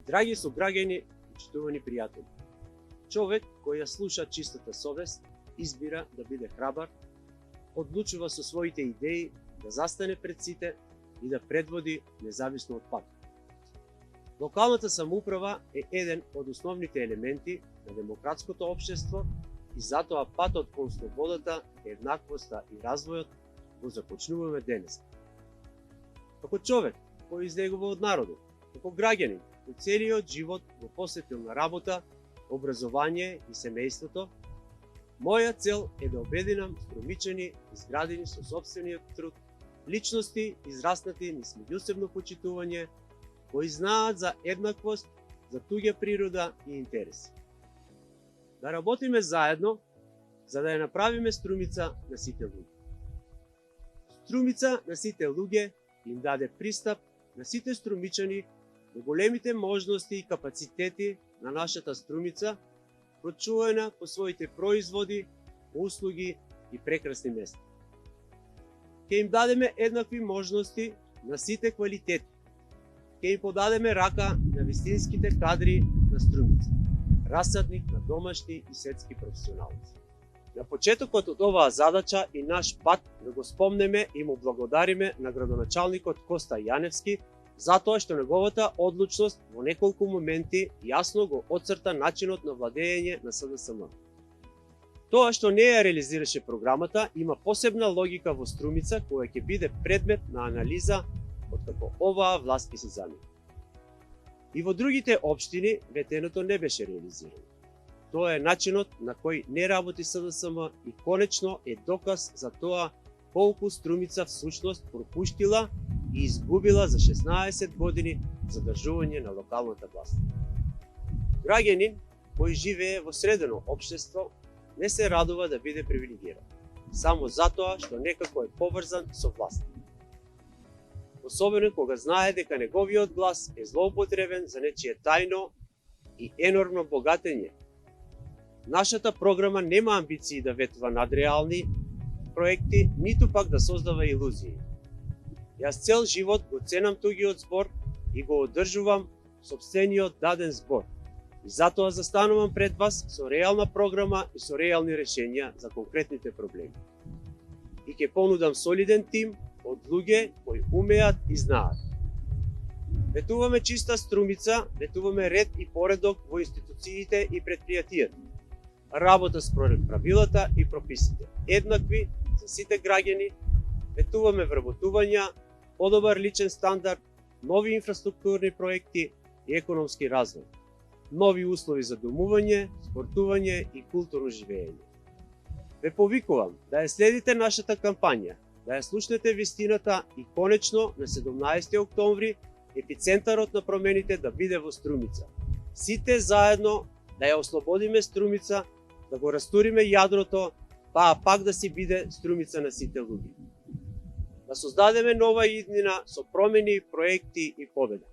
Драги сограѓани, почитувани пријатели, човек кој ја слуша чистата совест, избира да биде храбар, одлучува со своите идеи да застане пред сите и да предводи независно од пат. Локалната самоуправа е еден од основните елементи на демократското општество и затоа патот кон слободата, еднаквоста и развојот го започнуваме денес. Како човек кој излегува од народот, како граѓанин кој целиот живот го посветил на работа, образование и семејството, моја цел е да обединам струмичани, изградени со сопствениот труд, личности израснати низ меѓусебно почитување, кои знаат за еднаквост, за туѓа природа и интереси. Да работиме заедно, за да ја направиме струмица на сите луѓе. Струмица на сите луѓе им даде пристап на сите струмичани до големите можности и капацитети на нашата струмица, прочувана по своите производи, услуги и прекрасни места. Ке им дадеме еднакви можности на сите квалитети. Ке им подадеме рака на вистинските кадри на струмица, расадник на домашни и светски професионалци. На почетокот од оваа задача и наш пат да го спомнеме и му благодариме на градоначалникот Коста Јаневски затоа што неговата одлучност во неколку моменти јасно го отцрта начинот на владење на СДСМ. Тоа што не ја реализираше програмата има посебна логика во струмица која ќе биде предмет на анализа откако оваа власт се замени. И во другите општини ветеното не беше реализирано. Тоа е начинот на кој не работи СДСМ и конечно е доказ за тоа колку струмица всушност пропуштила и изгубила за 16 години задржување на локалната власт. Граѓанин кој живее во средено општество не се радува да биде привилегиран, само затоа што некако е поврзан со власт. Особено кога знае дека неговиот глас е злоупотребен за нечие тајно и енормно богатење. Нашата програма нема амбиции да ветува надреални проекти, ниту пак да создава илузии. Јас цел живот го ценам туѓиот збор и го одржувам сопствениот даден збор. И затоа застанувам пред вас со реална програма и со реални решенја за конкретните проблеми. И ќе понудам солиден тим од луѓе кои умеат и знаат. Ветуваме чиста струмица, ветуваме ред и поредок во институциите и предпријатијата. Работа според правилата и прописите, еднакви за сите граѓани, ветуваме вработувања, подобар личен стандард, нови инфраструктурни проекти и економски развој, нови услови за домување, спортување и културно живење. Ве повикувам да ја следите нашата кампања, да ја слушнете вистината и конечно на 17 октомври епицентарот на промените да биде во Струмица. Сите заедно да ја ослободиме Струмица, да го растуриме јадрото, па пак да си биде Струмица на сите луѓе. Да создадеме нова иднина со промени, проекти и победа.